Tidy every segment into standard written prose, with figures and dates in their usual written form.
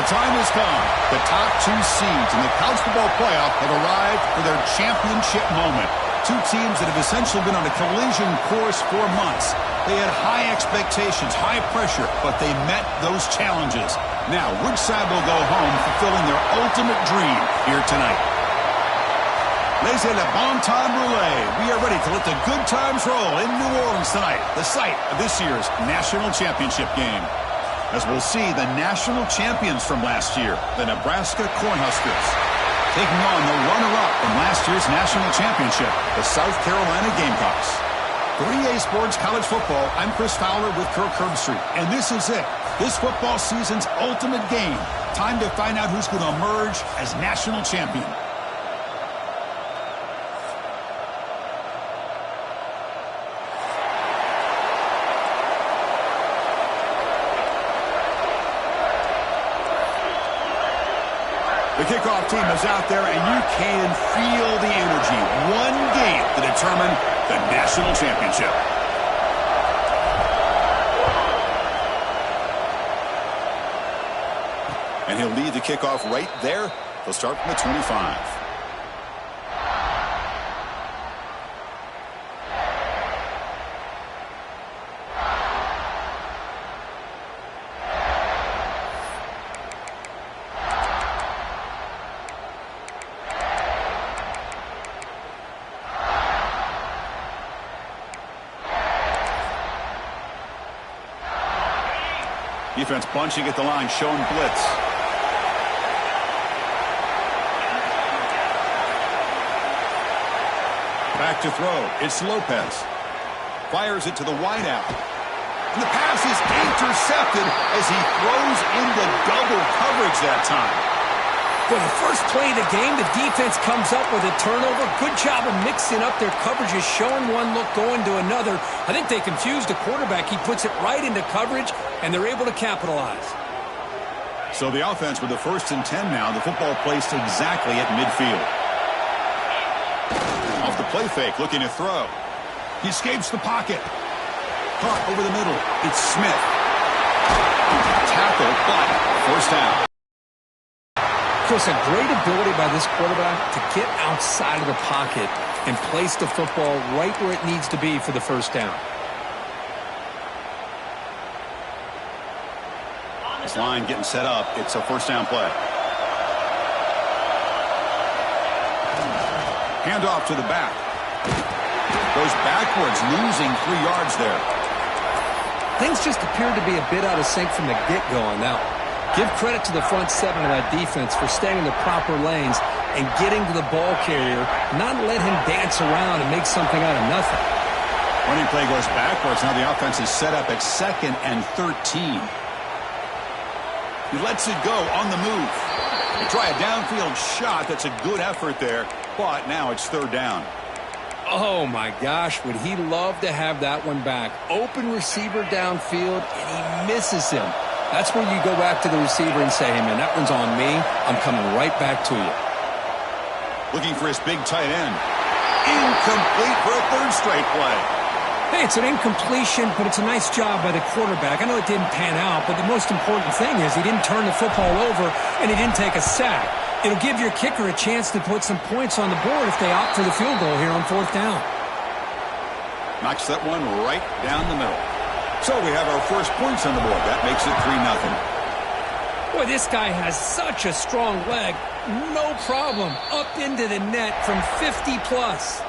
The time has come. The top two seeds in the college football playoff have arrived for their championship moment. Two teams that have essentially been on a collision course for months. They had high expectations, high pressure, but they met those challenges. Now, which side will go home fulfilling their ultimate dream here tonight? Laissez le bon temps rouler. We are ready to let the good times roll in New Orleans tonight, the site of this year's national championship game. As we'll see the national champions from last year, the Nebraska Cornhuskers, taking on the runner-up from last year's national championship, the South Carolina Gamecocks. 3A Sports College Football, I'm Chris Fowler with Kirk Herbstreit, and this is it. This football season's ultimate game. Time to find out who's going to emerge as national champion. The kickoff team is out there, and you can feel the energy. One game to determine the national championship. And he'll lead the kickoff right there. He'll start from the 25. Defense bunching at the line, showing blitz. Back to throw. It's Lopez. Fires it to the wideout. And the pass is intercepted as he throws into double coverage that time. For the first play of the game, the defense comes up with a turnover. Good job of mixing up their coverages, showing one look, going to another. I think they confused the quarterback. He puts it right into coverage, and they're able to capitalize. So the offense with the 1st and 10 now. The football placed exactly at midfield. Off the play fake, looking to throw. He escapes the pocket. Caught over the middle. It's Smith. Tackle, but first down. Chris, a great ability by this quarterback to get outside of the pocket and place the football right where it needs to be for the first down. This line getting set up. It's a first down play. Handoff to the back. Goes backwards, losing 3 yards there. Things just appeared to be a bit out of sync from the get-go on that one. Give credit to the front 7 of that defense for staying in the proper lanes and getting to the ball carrier, not let him dance around and make something out of nothing. Running play goes backwards. Now the offense is set up at 2nd and 13. He lets it go on the move. They try a downfield shot. That's a good effort there, but now it's 3rd down. Oh, my gosh, would he love to have that one back. Open receiver downfield, and he misses him. That's where you go back to the receiver and say, hey, man, that one's on me. I'm coming right back to you. Looking for his big tight end. Incomplete for a 3rd straight play. Hey, it's an incompletion, but it's a nice job by the quarterback. I know it didn't pan out, but the most important thing is he didn't turn the football over and he didn't take a sack. It'll give your kicker a chance to put some points on the board if they opt for the field goal here on 4th down. Knocks that one right down the middle. So we have our first points on the board. That makes it 3-0. Boy, this guy has such a strong leg. No problem. Up into the net from 50 plus.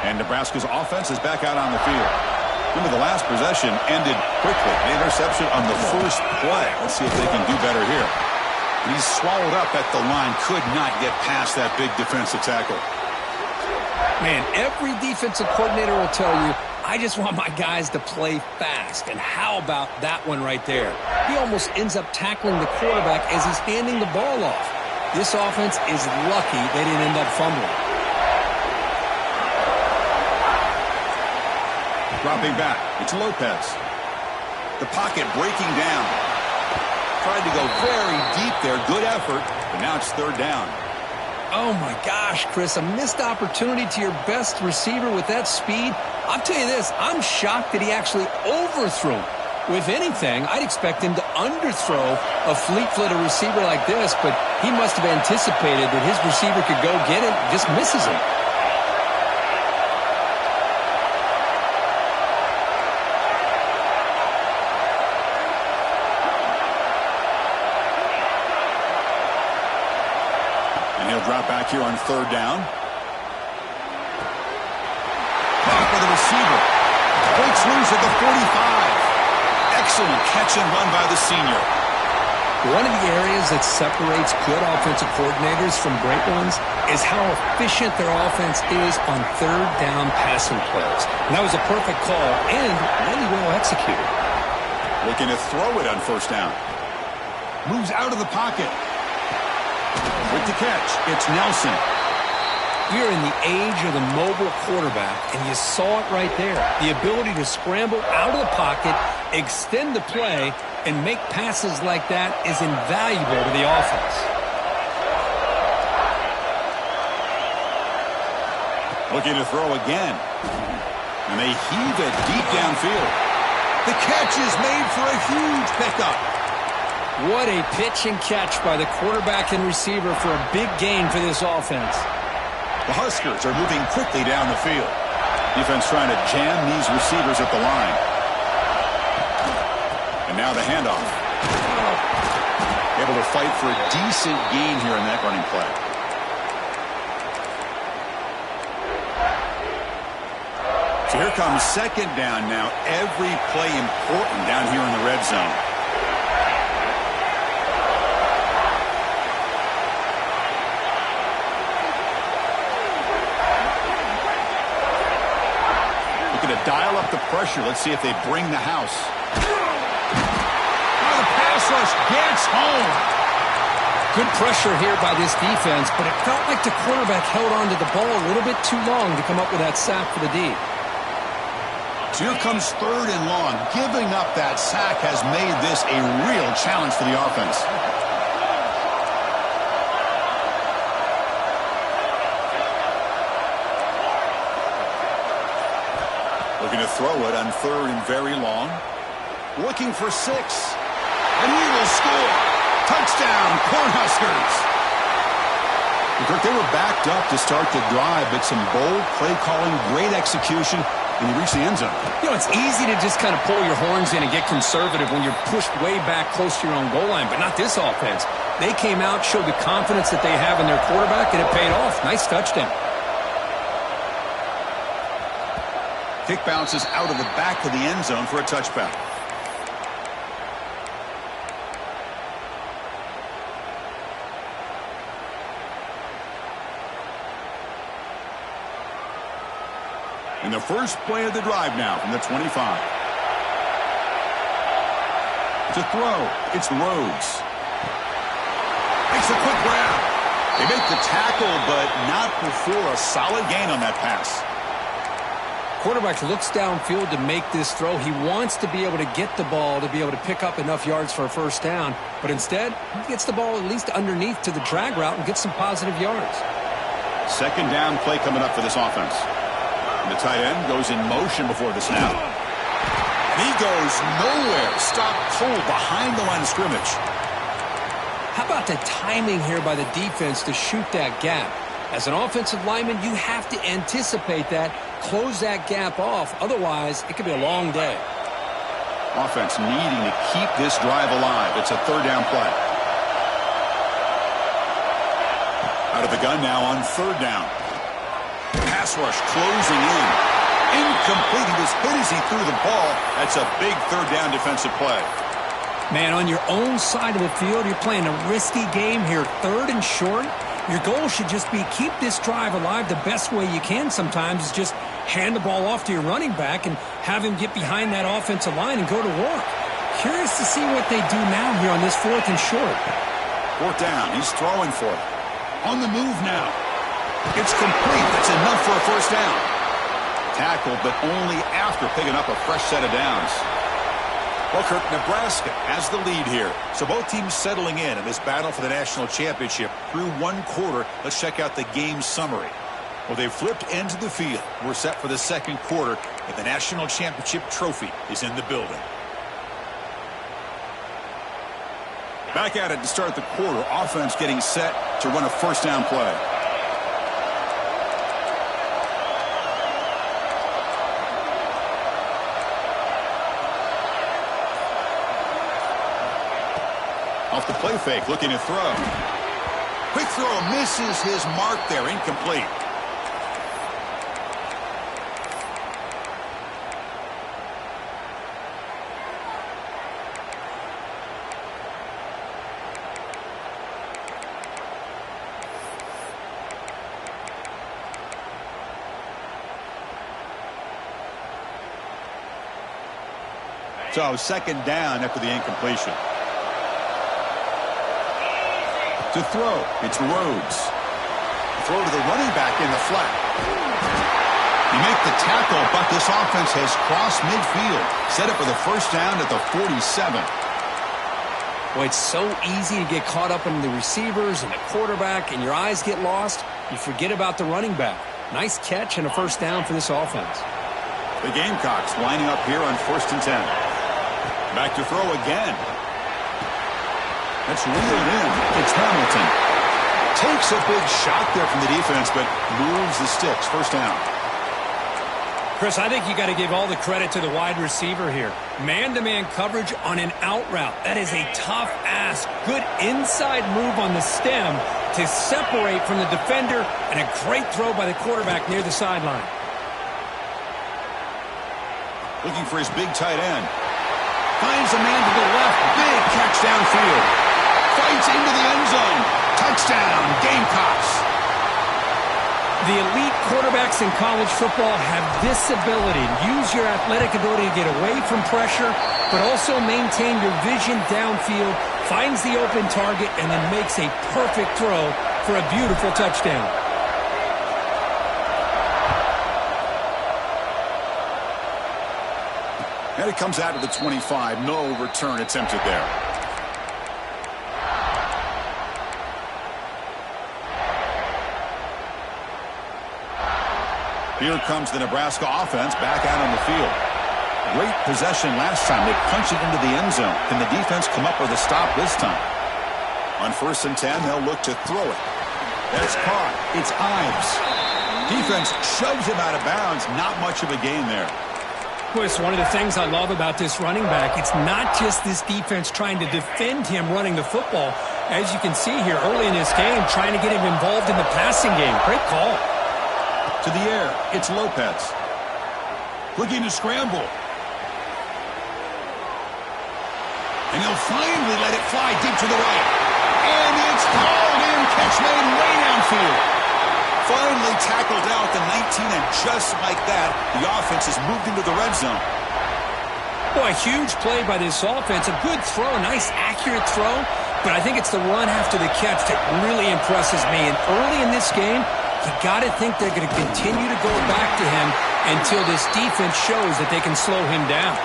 And Nebraska's offense is back out on the field. Remember, the last possession ended quickly. The interception on the first play. Let's see if they can do better here. And he's swallowed up at the line. Could not get past that big defensive tackle. Man, every defensive coordinator will tell you, I just want my guys to play fast. And how about that one right there? He almost ends up tackling the quarterback as he's handing the ball off. This offense is lucky they didn't end up fumbling. Dropping back, it's Lopez. The pocket breaking down. Tried to go very deep there. Good effort. But now it's third down. Oh, my gosh, Chris. A missed opportunity to your best receiver with that speed. I'll tell you this. I'm shocked that he actually overthrew him. If anything, I'd expect him to underthrow a fleet-footed receiver like this, but he must have anticipated that his receiver could go get it, just misses him. And he'll drop back here on third down. Back for the receiver. Breaks loose at the 45. Excellent catch and run by the senior. One of the areas that separates good offensive coordinators from great ones is how efficient their offense is on third down passing plays. And that was a perfect call and really well executed. Looking to throw it on first down. Moves out of the pocket. With the catch, it's Nelson. We're in the age of the mobile quarterback, and you saw it right there. The ability to scramble out of the pocket, extend the play, and make passes like that is invaluable to the offense. Looking to throw again. And they heave it deep downfield. The catch is made for a huge pickup. What a pitch and catch by the quarterback and receiver for a big gain for this offense. The Huskers are moving quickly down the field. Defense trying to jam these receivers at the line. And now the handoff. Able to fight for a decent gain here in that running play. So here comes second down now. Every play important down here in the red zone. Dial up the pressure. Let's see if they bring the house. Oh, the pass rush gets home. Good pressure here by this defense, but it felt like the quarterback held on to the ball a little bit too long to come up with that sack for the D. So here comes third and long. Giving up that sack has made this a real challenge for the offense. Looking to throw it on third and very long. Looking for 6. And he will score. Touchdown, Cornhuskers. They were backed up to start the drive, but some bold play calling, great execution, and he reached the end zone. You know, it's easy to just kind of pull your horns in and get conservative when you're pushed way back close to your own goal line, but not this offense. They came out, showed the confidence that they have in their quarterback, and it paid off. Nice touchdown. Kick bounces out of the back of the end zone for a touchback. And the first play of the drive now from the 25. To throw, it's Rhodes. Makes a quick grab. They make the tackle, but not before a solid gain on that pass. Quarterback looks downfield to make this throw. He wants to be able to get the ball to be able to pick up enough yards for a first down. But instead, he gets the ball at least underneath to the drag route and gets some positive yards. Second down play coming up for this offense. And the tight end goes in motion before the snap. And he goes nowhere. Stopped cold behind the line of scrimmage. How about the timing here by the defense to shoot that gap? As an offensive lineman, you have to anticipate that, close that gap off. Otherwise, it could be a long day. Offense needing to keep this drive alive. It's a third down play. Out of the gun now on third down. Pass rush closing in. Incomplete. He was hit as he threw the ball. That's a big third down defensive play. Man, on your own side of the field, you're playing a risky game here. Third and short. Your goal should just be keep this drive alive the best way you can sometimes is just hand the ball off to your running back and have him get behind that offensive line and go to work. Curious to see what they do now here on this fourth and short. Fourth down. He's throwing for it. On the move now. It's complete. That's enough for a first down. Tackled, but only after picking up a fresh set of downs. Well, Kirk, Nebraska has the lead here. So both teams settling in this battle for the national championship through one quarter. Let's check out the game summary. Well, they've flipped into the field. We're set for the second quarter, and the national championship trophy is in the building. Back at it to start the quarter. Offense getting set to run a first down play. Off the play fake, looking to throw. Quick throw, misses his mark there, incomplete. So second down after the incompletion. To throw, it's Rhodes. Throw to the running back in the flat. You make the tackle, but this offense has crossed midfield. Set it for the first down at the 47. Boy, it's so easy to get caught up in the receivers and the quarterback, and your eyes get lost. You forget about the running back. Nice catch and a first down for this offense. The Gamecocks lining up here on 1st and 10. Back to throw again. That's reeled in. It's Hamilton. Takes a big shot there from the defense, but moves the sticks. First down. Chris, I think you got to give all the credit to the wide receiver here. Man-to-man coverage on an out route. That is a tough ask. Good inside move on the stem to separate from the defender, and a great throw by the quarterback near the sideline. Looking for his big tight end. Finds a man to the left. Big catch downfield. Fights into the end zone. Touchdown, Gamecocks. The elite quarterbacks in college football have this ability. Use your athletic ability to get away from pressure, but also maintain your vision downfield, finds the open target, and then makes a perfect throw for a beautiful touchdown. And it comes out of the 25. No return attempted there. Here comes the Nebraska offense back out on the field. Great possession last time. They punch it into the end zone. Can the defense come up with a stop this time? On 1st and 10, they'll look to throw it. That's caught. It's Ives. Defense shoves him out of bounds. Not much of a gain there. Chris, one of the things I love about this running back, it's not just this defense trying to defend him running the football. As you can see here early in this game, trying to get him involved in the passing game. Great call. To the air, it's Lopez. Looking to scramble. And he'll finally let it fly deep to the right. And it's hauled in. Catch made way downfield. Finally tackled out the 19, and just like that, the offense has moved into the red zone. Boy, a huge play by this offense. A good throw, a nice accurate throw, but I think it's the run after the catch that really impresses me. And early in this game, you got to think they're going to continue to go back to him until this defense shows that they can slow him down.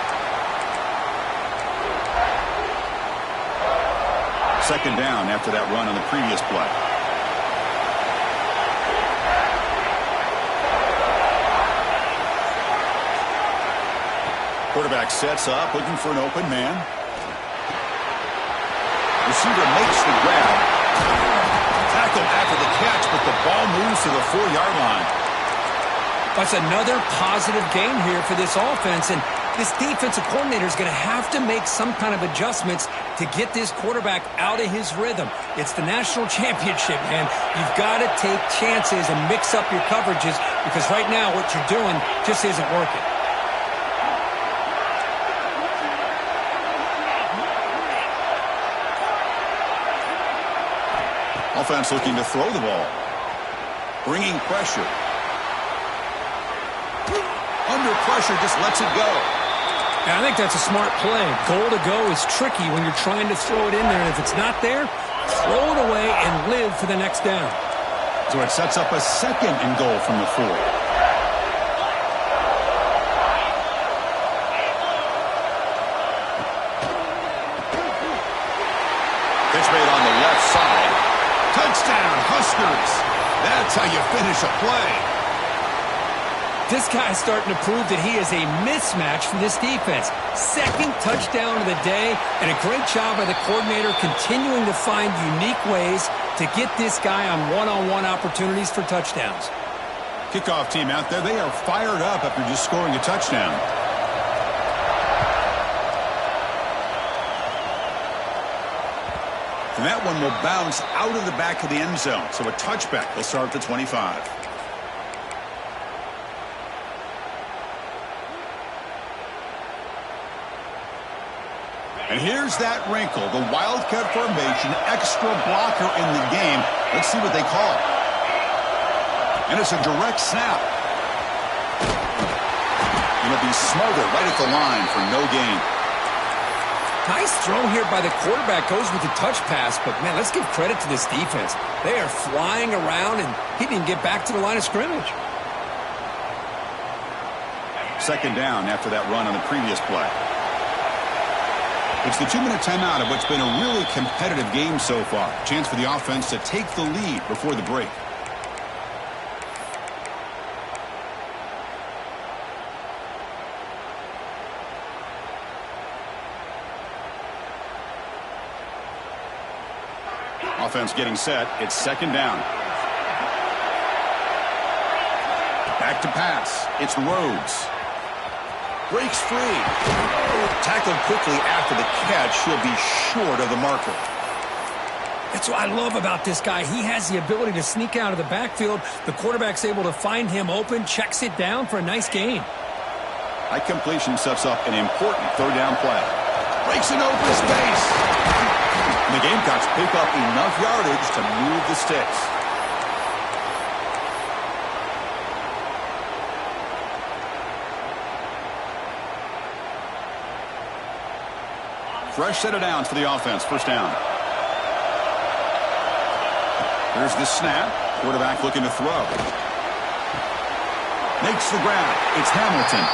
Second down after that run on the previous play. Quarterback sets up, looking for an open man. Receiver makes the grab. Tackle after the catch, but the ball moves to the 4-yard line. That's another positive game here for this offense, and this defensive coordinator is going to have to make some kind of adjustments to get this quarterback out of his rhythm. It's the national championship, man. You've got to take chances and mix up your coverages, because right now what you're doing just isn't working. Offense looking to throw the ball. Bringing pressure. Under pressure, just lets it go. I think that's a smart play. Goal to go is tricky when you're trying to throw it in there, and if it's not there, throw it away and live for the next down. So it sets up a second and goal from the 4. whiskers. That's how you finish a play. This guy's starting to prove that he is a mismatch for this defense. Second touchdown of the day, and a great job by the coordinator continuing to find unique ways to get this guy on one-on-one opportunities for touchdowns. Kickoff team out there, they are fired up after just scoring a touchdown. And that one will bounce out of the back of the end zone. So a touchback. They'll start at the 25. And here's that wrinkle, the Wildcat formation, extra blocker in the game. Let's see what they call. And it's a direct snap. And it'll be smothered right at the line for no gain. Nice throw here by the quarterback. Goes with the touch pass, but, man, let's give credit to this defense. They are flying around, and he didn't get back to the line of scrimmage. Second down after that run on the previous play. It's the 2-minute timeout of what's been a really competitive game so far. Chance for the offense to take the lead before the break. Offense getting set. It's second down. Back to pass. It's Rhodes. Breaks free. Tackled quickly after the catch. He'll be short of the marker. That's what I love about this guy. He has the ability to sneak out of the backfield. The quarterback's able to find him open, checks it down for a nice gain. High completion sets up an important third down play. Breaks an open space. And the Gamecocks pick up enough yardage to move the sticks. Fresh set of downs for the offense. First down. Here's the snap. Quarterback looking to throw. Makes the grab. It's Hamilton.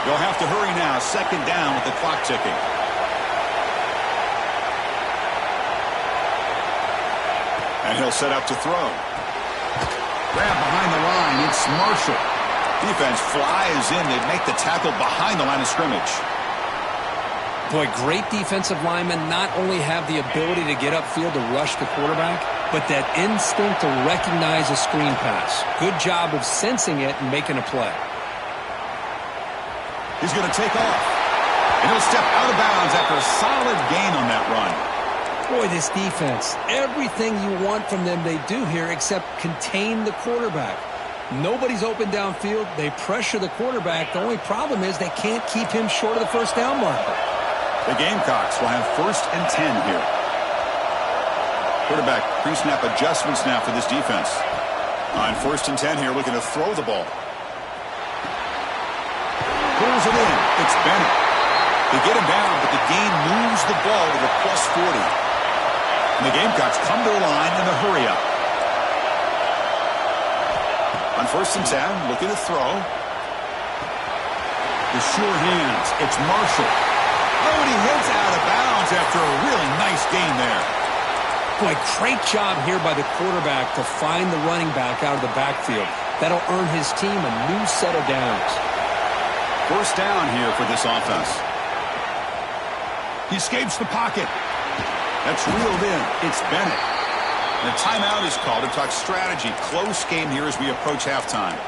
They'll have to hurry now. Second down with the clock ticking. And he'll set up to throw. Grab behind the line. It's Marshall. Defense flies in. They make the tackle behind the line of scrimmage. Boy, great defensive linemen not only have the ability to get upfield to rush the quarterback, but that instinct to recognize a screen pass. Good job of sensing it and making a play. He's going to take off. And he'll step out of bounds after a solid gain on that run. Boy, this defense, everything you want from them they do here except contain the quarterback. Nobody's open downfield. They pressure the quarterback. The only problem is they can't keep him short of the first down marker. The Gamecocks will have 1st and 10 here. Quarterback pre-snap adjustments now for this defense. On 1st and 10 here, looking to throw the ball. Pulls it in. It's Bennett. They get him down, but the gain moves the ball to the +40. And the Gamecocks come to the line in a hurry-up. On 1st and 10, looking to throw. The sure hands. It's Marshall. Oh, and he heads out of bounds after a really nice gain there. Boy, great job here by the quarterback to find the running back out of the backfield. That'll earn his team a new set of downs. First down here for this offense. He escapes the pocket. That's reeled in. It's Bennett. And a timeout is called to talk strategy. Close game here as we approach halftime.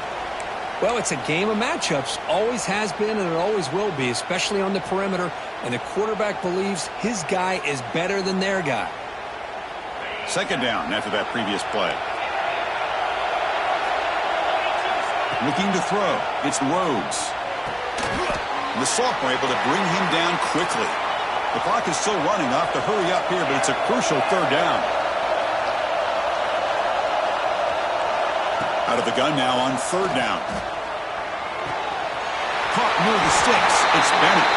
Well, it's a game of matchups. Always has been and it always will be, especially on the perimeter. And the quarterback believes his guy is better than their guy. Second down after that previous play. Looking to throw. It's Rhodes. And the sophomore able to bring him down quickly. The clock is still running. Off to hurry up here, but it's a crucial third down. Out of the gun now on third down. Caught near the sticks. It's Bennett.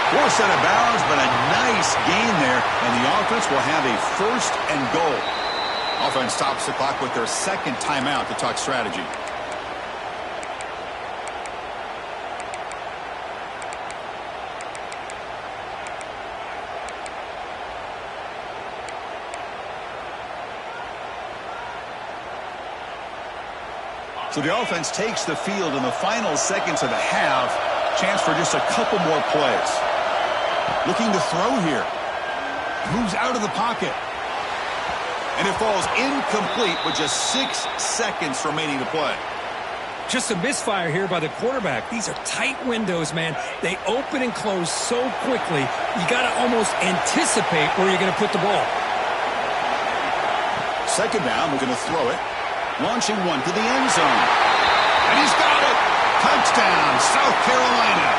Forced out of bounds, but a nice gain there, and the offense will have a 1st and goal. Offense stops the clock with their second timeout to talk strategy. So the offense takes the field in the final seconds of the half. Chance for just a couple more plays. Looking to throw here. Moves out of the pocket. And it falls incomplete with just 6 seconds remaining to play. Just a misfire here by the quarterback. These are tight windows, man. They open and close so quickly, you got to almost anticipate where you're going to put the ball. Second down, we're going to throw it. Launching one to the end zone. And he's got it. Touchdown, South Carolina.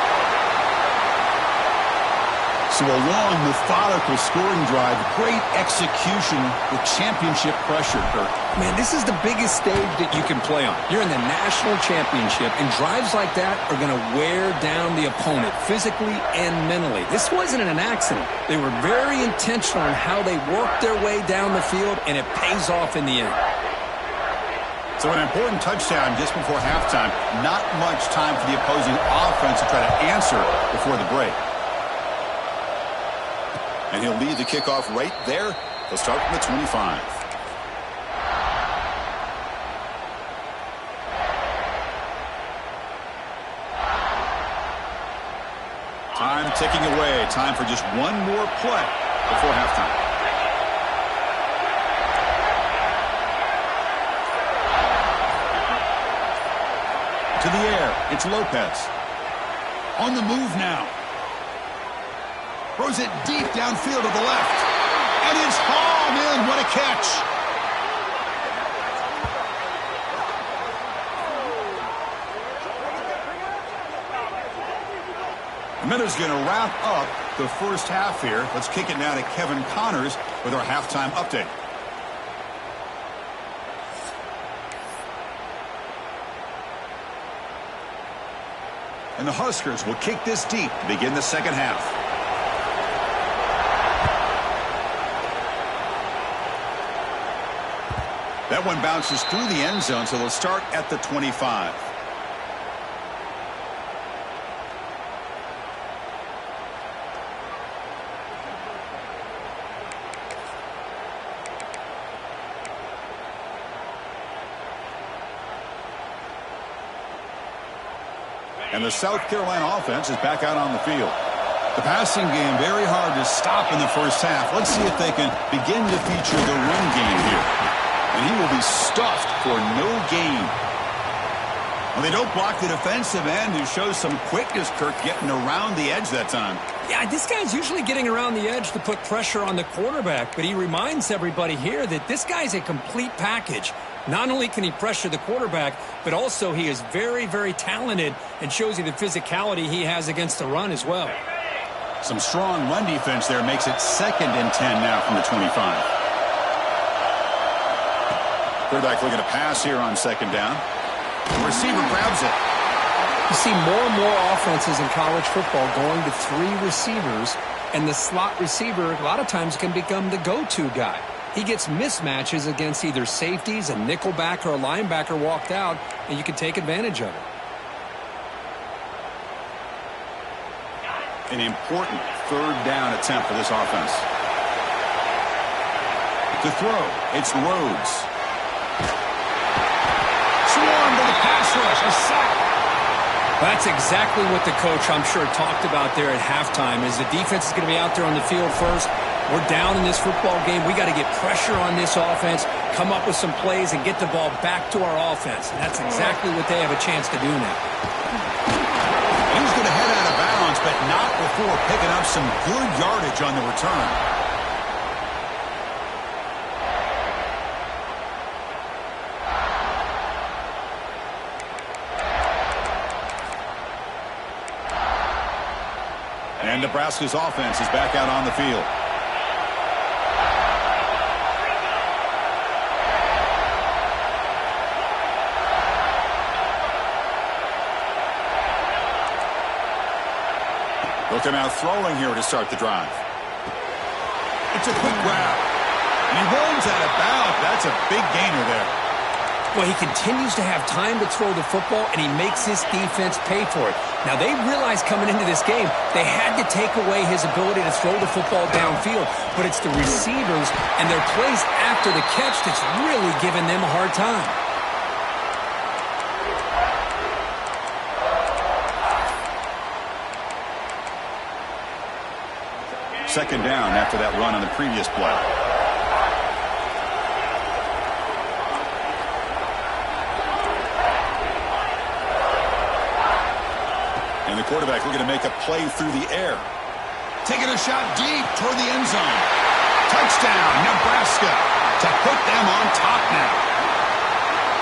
So a long, methodical scoring drive. Great execution with championship pressure, Kirk. Man, this is the biggest stage that you can play on. You're in the national championship, and drives like that are going to wear down the opponent physically and mentally. This wasn't an accident. They were very intentional in how they worked their way down the field, and it pays off in the end. So an important touchdown just before halftime. Not much time for the opposing offense to try to answer before the break. And he'll lead the kickoff right there. He'll start from the 25. Time ticking away. Time for just one more play before halftime. To the air. It's Lopez. On the move now. Throws it deep downfield to the left. And it's hauled in. What a catch. The Minnows going to wrap up the first half here. Let's kick it now to Kevin Connors with our halftime update. And the Huskers will kick this deep to begin the second half. That one bounces through the end zone, so they'll start at the 25. And the South Carolina offense is back out on the field. The passing game very hard to stop in the first half. Let's see if they can begin to feature the run game here. And he will be stuffed for no gain. Well, they don't block the defensive end, who shows some quickness, Kirk, getting around the edge that time. Yeah, this guy's usually getting around the edge to put pressure on the quarterback, but he reminds everybody here that this guy's a complete package. Not only can he pressure the quarterback, but also he is very, very talented and shows you the physicality he has against the run as well. Some strong run defense there makes it 2nd and 10 now from the 25. Quarterback looking to pass here on second down. The receiver grabs it. You see more and more offenses in college football going to 3 receivers, and the slot receiver a lot of times can become the go-to guy. He gets mismatches against either safeties, a nickelback, or a linebacker walked out, and you can take advantage of it. An important third down attempt for this offense. To throw, it's Rhodes. Swarm to the pass rush, a sack. That's exactly what the coach, I'm sure, talked about there at halftime, is the defense is going to be out there on the field first. We're down in this football game. We got to get pressure on this offense, come up with some plays, and get the ball back to our offense. And that's exactly what they have a chance to do now. He's going to head out of bounds, but not before picking up some good yardage on the return. And Nebraska's offense is back out on the field. Looking out throwing here to start the drive. It's a quick grab. And he runs out of bounds. That's a big gainer there. Well, he continues to have time to throw the football, and he makes his defense pay for it. Now, they realized coming into this game they had to take away his ability to throw the football downfield, but it's the receivers and their plays after the catch that's really giving them a hard time. Second down after that run on the previous play. And the quarterback looking to make a play through the air. Taking a shot deep toward the end zone. Touchdown, Nebraska, to put them on top now.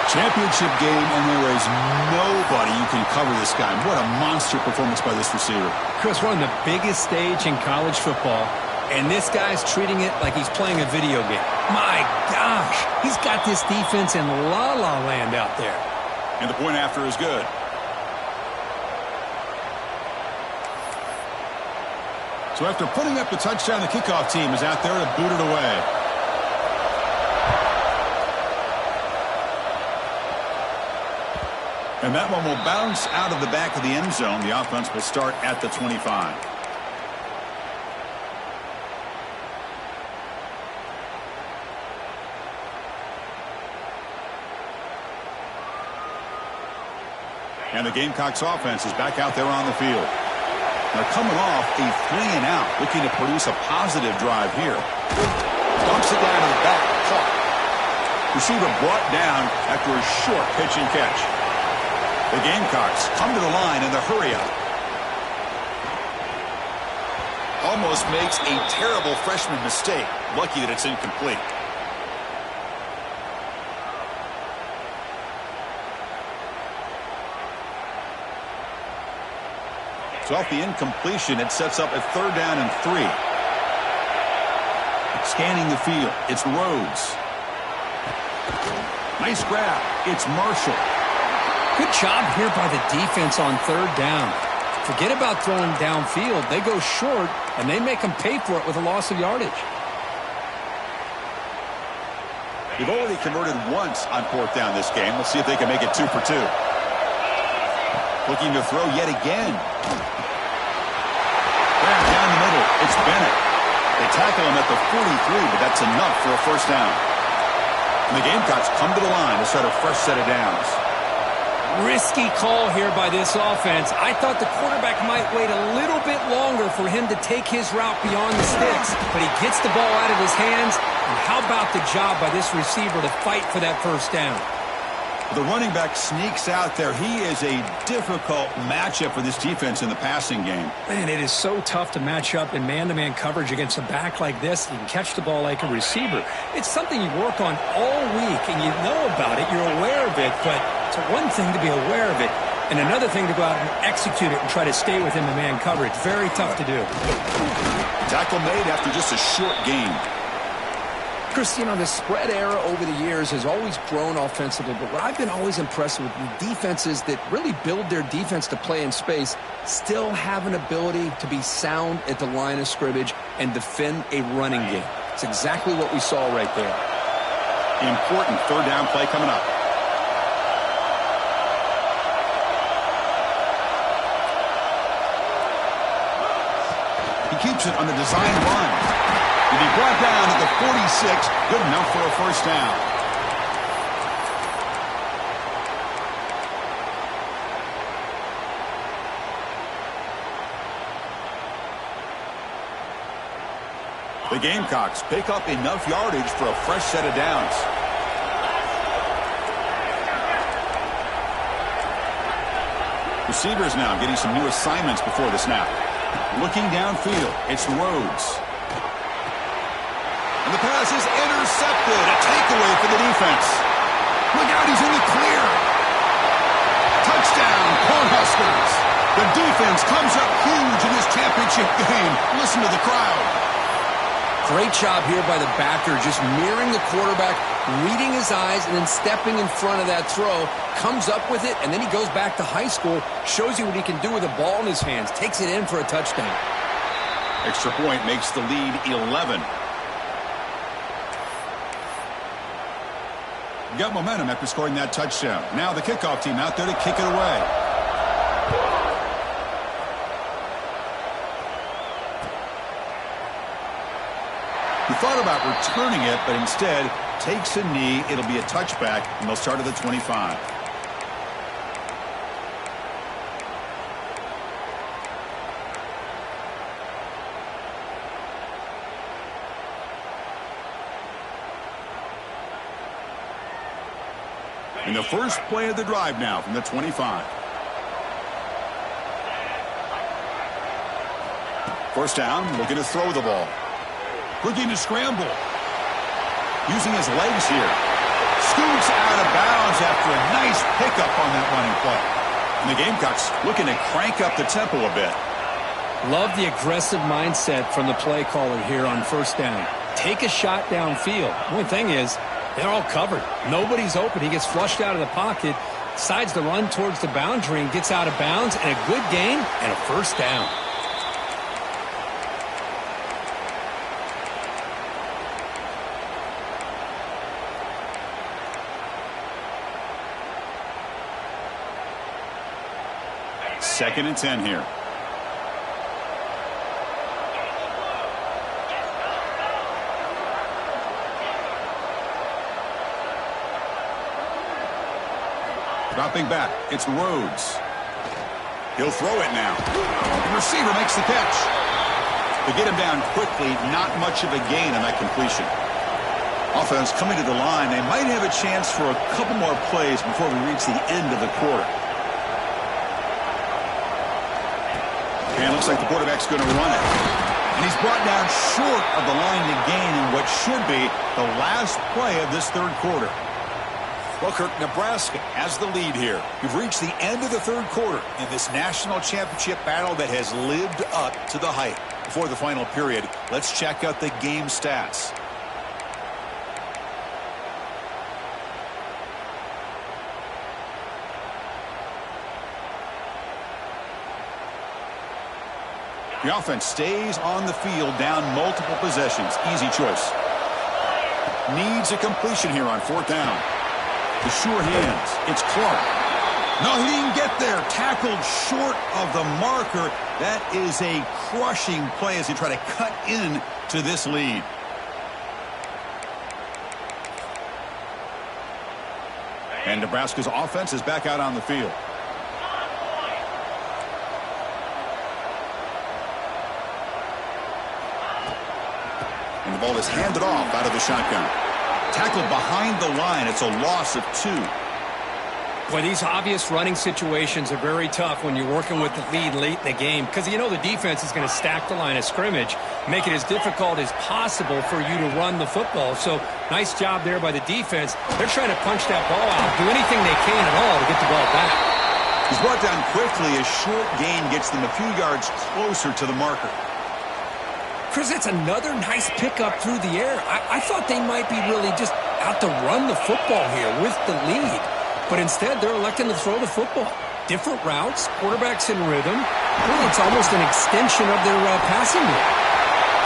Championship game, and there is nobody you can cover this guy. What a monster performance by this receiver. Chris, we're on the biggest stage in college football, and this guy's treating it like he's playing a video game. My gosh, he's got this defense in la-la land out there. And the point after is good. So after putting up the touchdown, the kickoff team is out there to boot it away. And that one will bounce out of the back of the end zone. The offense will start at the 25. And the Gamecocks offense is back out there on the field. They're coming off a 3-and-out, looking to produce a positive drive here. Dumps it down to the back. Caught. Receiver brought down after a short pitch and catch. The Gamecocks come to the line in the hurry-up. Almost makes a terrible freshman mistake. Lucky that it's incomplete. So off the incompletion, it sets up a 3rd down and 3. Scanning the field, it's Rhodes. Nice grab. It's Marshall. Good job here by the defense on 3rd down. Forget about throwing downfield. They go short, and they make them pay for it with a loss of yardage. They've already converted once on 4th down this game. Let's see if they can make it 2 for 2. Looking to throw yet again. Down the middle, it's Bennett. They tackle him at the 43, but that's enough for a 1st down. And the Gamecocks come to the line to start a fresh set of downs. Risky call here by this offense. I thought the quarterback might wait a little bit longer for him to take his route beyond the sticks, but he gets the ball out of his hands. And how about the job by this receiver to fight for that 1st down? The running back sneaks out there. He is a difficult matchup for this defense in the passing game. Man, it is so tough to match up in man-to-man coverage against a back like this. You can catch the ball like a receiver. It's something you work on all week, and you know about it. You're aware of it, but it's one thing to be aware of it, and another thing to go out and execute it and try to stay within the man coverage. Very tough to do. Tackle made after just a short gain. Chris, you know, the spread era over the years has always grown offensively, but what I've been always impressed with the defenses that really build their defense to play in space still have an ability to be sound at the line of scrimmage and defend a running game. It's exactly what we saw right there. Important 3rd down play coming up. He keeps it on the design run. To be brought down at the 46, good enough for a 1st down. The Gamecocks pick up enough yardage for a fresh set of downs. Receivers now getting some new assignments before the snap. Looking downfield, it's Rhodes. And the pass is intercepted. A takeaway for the defense. Look out, he's in the clear. Touchdown, Cornhuskers. The defense comes up huge in this championship game. Listen to the crowd. Great job here by the backer, just mirroring the quarterback, reading his eyes, and then stepping in front of that throw. Comes up with it, and then he goes back to high school, shows you what he can do with the ball in his hands, takes it in for a touchdown. Extra point makes the lead 11. Got momentum after scoring that touchdown. Now the kickoff team out there to kick it away. He thought about returning it, but instead takes a knee. It'll be a touchback, and they'll start at the 25. And the first play of the drive now from the 25. First down, looking to throw the ball. Looking to scramble. Using his legs here. Scoots out of bounds after a nice pickup on that running play. And the Gamecocks looking to crank up the tempo a bit. Love the aggressive mindset from the play caller here on first down. Take a shot downfield. One thing is, they're all covered. Nobody's open. He gets flushed out of the pocket, decides to run towards the boundary and gets out of bounds, and a good gain and a first down. Second and 10 here. Dropping back, it's Rhodes. He'll throw it now. The receiver makes the catch. They get him down quickly, not much of a gain on that completion. Offense coming to the line. They might have a chance for a couple more plays before we reach the end of the quarter. And it looks like the quarterback's going to run it. And he's brought down short of the line to gain in what should be the last play of this third quarter. Well, Kirk, Nebraska has the lead here. We've reached the end of the third quarter in this national championship battle that has lived up to the hype. Before the final period, let's check out the game stats. The offense stays on the field down multiple possessions. Easy choice. Needs a completion here on fourth down. The sure hands. It's Clark. No, he didn't get there. Tackled short of the marker. That is a crushing play as they try to cut in to this lead. And Nebraska's offense is back out on the field. And the ball is handed off out of the shotgun. Tackled behind the line. It's a loss of 2. Boy, these obvious running situations are very tough when you're working with the lead late in the game because you know the defense is going to stack the line of scrimmage, make it as difficult as possible for you to run the football. So nice job there by the defense. They're trying to punch that ball out, do anything they can at all to get the ball back. He's brought down quickly. A short gain gets them a few yards closer to the marker. Chris, that's another nice pickup through the air. I thought they might be really just out to run the football here with the lead. But instead, they're electing to throw the football. Different routes, quarterbacks in rhythm. Really, it's almost an extension of their passing game.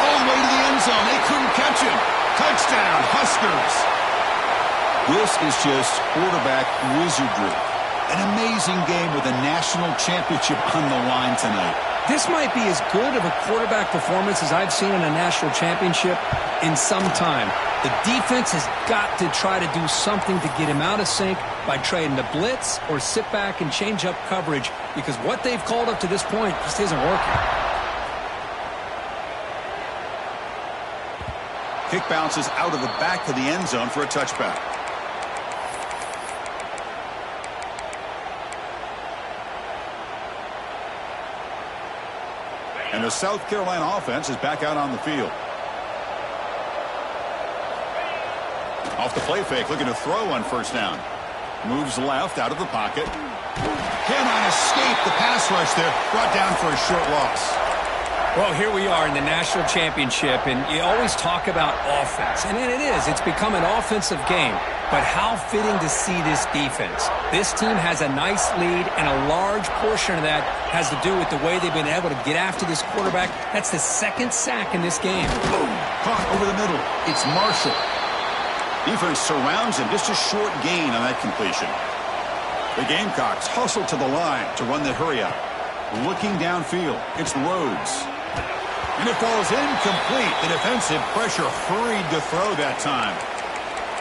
All the way to the end zone. They couldn't catch him. Touchdown, Huskers. This is just quarterback wizardry. An amazing game with a national championship on the line tonight. This might be as good of a quarterback performance as I've seen in a national championship in some time. The defense has got to try to do something to get him out of sync by trying to blitz or sit back and change up coverage because what they've called up to this point just isn't working. Kick bounces out of the back of the end zone for a touchback. And the South Carolina offense is back out on the field. Off the play fake, looking to throw on first down. Moves left out of the pocket. Cannot escape the pass rush there. Brought down for a short loss. Well, here we are in the national championship, and you always talk about offense. And it is. It's become an offensive game. But how fitting to see this defense. This team has a nice lead, and a large portion of that has to do with the way they've been able to get after this quarterback. That's the second sack in this game. Boom. Caught over the middle. It's Marshall. Defense surrounds him. Just a short gain on that completion. The Gamecocks hustle to the line to run the hurry up. Looking downfield. It's Rhodes. And it falls incomplete. The defensive pressure hurried to throw that time.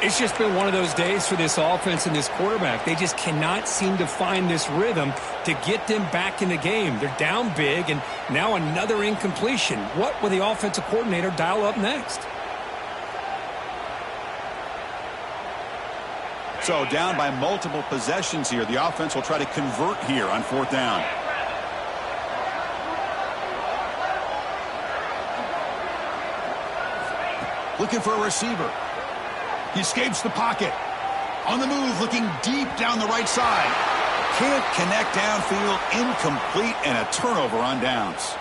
It's just been one of those days for this offense and this quarterback. They just cannot seem to find this rhythm to get them back in the game. They're down big, and now another incompletion. What will the offensive coordinator dial up next? So down by multiple possessions here. The offense will try to convert here on 4th down. Looking for a receiver. He escapes the pocket. On the move, looking deep down the right side. Can't connect downfield, incomplete, and a turnover on downs.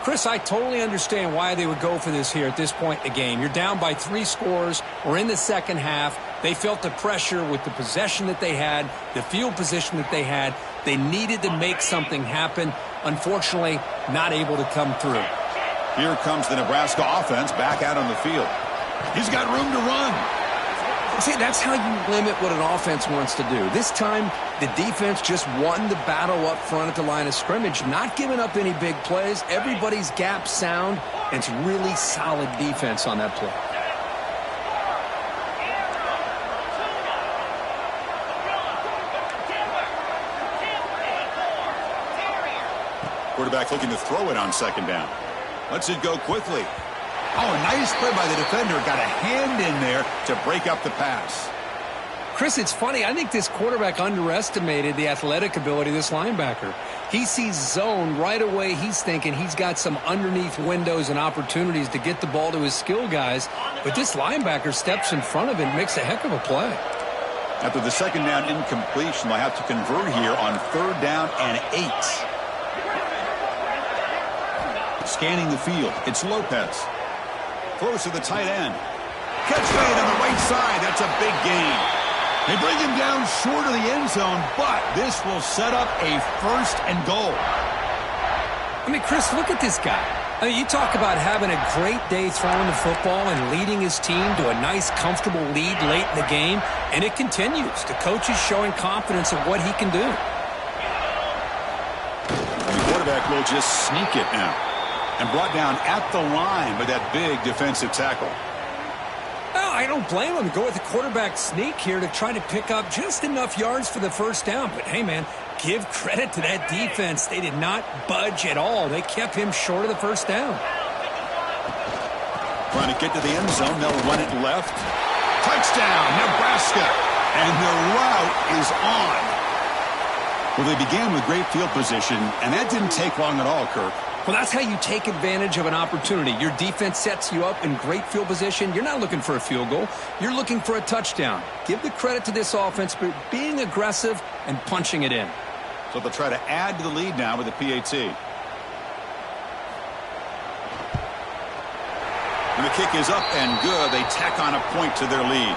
Chris, I totally understand why they would go for this here at this point in the game. You're down by 3 scores. We're in the second half. They felt the pressure with the possession that they had, the field position that they had. They needed to make something happen. Unfortunately, not able to come through. Here comes the Nebraska offense back out on the field. He's got room to run. See, that's how you limit what an offense wants to do. This time, the defense just won the battle up front at the line of scrimmage, not giving up any big plays. Everybody's gap sound, and it's really solid defense on that play. Quarterback looking to throw it on 2nd down. Lets it go quickly. Oh, a nice play by the defender. Got a hand in there to break up the pass. Chris, it's funny. I think this quarterback underestimated the athletic ability of this linebacker. He sees zone right away. He's thinking he's got some underneath windows and opportunities to get the ball to his skill guys. But this linebacker steps in front of him and makes a heck of a play. After the 2nd down incompletion, they'll have to convert here on 3rd down and 8. Scanning the field, it's Lopez. Throws to the tight end. Catch made on the right side. That's a big gain. They bring him down short of the end zone, but this will set up a 1st and goal. I mean, Chris, look at this guy. I mean, you talk about having a great day throwing the football and leading his team to a nice, comfortable lead late in the game, and it continues. The coach is showing confidence of what he can do. The quarterback will just sneak it now. And brought down at the line with that big defensive tackle. Well, I don't blame him to go with the quarterback sneak here to try to pick up just enough yards for the 1st down. But, hey, man, give credit to that defense. They did not budge at all. They kept him short of the 1st down. Trying to get to the end zone. They'll run it left. Touchdown, Nebraska. And the route is on. Well, they began with great field position, and that didn't take long at all, Kirk. Well, that's how you take advantage of an opportunity. Your defense sets you up in great field position. You're not looking for a field goal. You're looking for a touchdown. Give the credit to this offense for being aggressive and punching it in. So they'll try to add to the lead now with the PAT. And the kick is up and good. They tack on a point to their lead.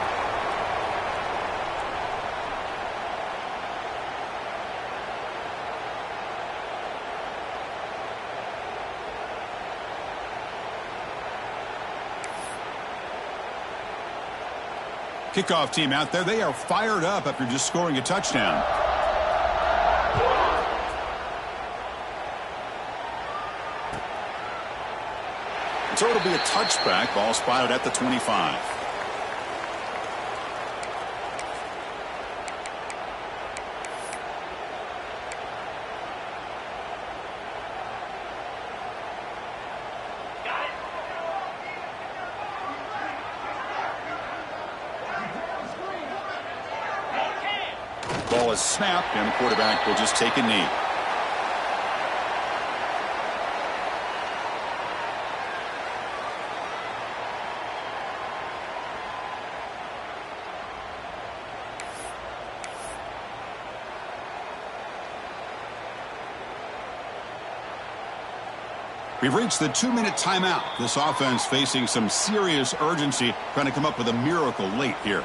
Kickoff team out there. They are fired up after just scoring a touchdown. So it'll be a touchback. Ball spotted at the 25. Ball is snapped, and the quarterback will just take a knee. We've reached the 2-minute timeout. This offense facing some serious urgency, trying to come up with a miracle late here.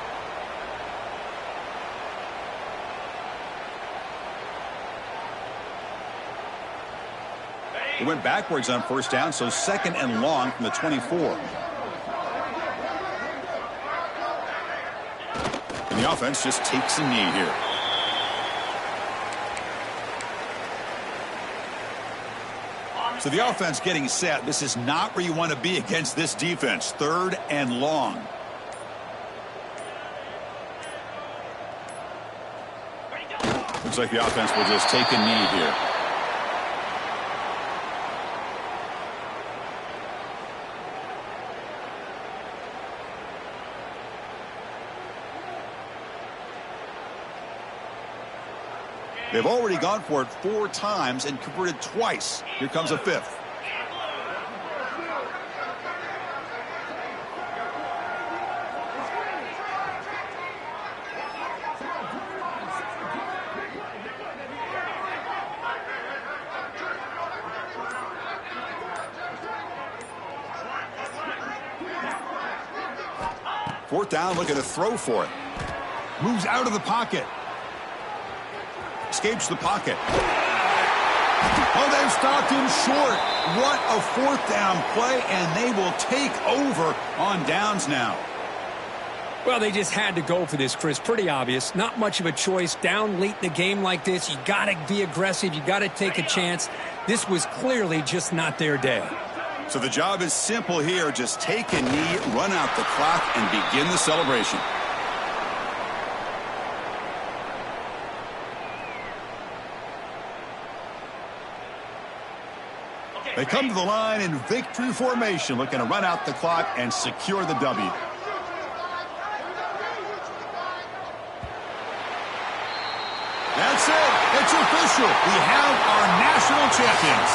It went backwards on 1st down, so 2nd and long from the 24. And the offense just takes a knee here. So the offense getting set. This is not where you want to be against this defense. 3rd and long. Looks like the offense will just take a knee here. They've already gone for it 4 times and converted twice. Here comes a 5th. Fourth down, looking to throw for it. Moves out of the pocket. Escapes the pocket. Oh, they've stopped him short. What a 4th down play, and they will take over on downs now. Well, they just had to go for this, Chris. Pretty obvious. Not much of a choice. Down late in the game like this, you got to be aggressive. You got to take a chance. This was clearly just not their day. So the job is simple here. Just take a knee, run out the clock, and begin the celebration. They come to the line in victory formation, looking to run out the clock and secure the W. That's it. It's official. We have our national champions.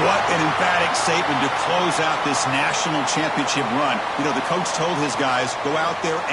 What an emphatic statement to close out this national championship run. You know, the coach told his guys, go out there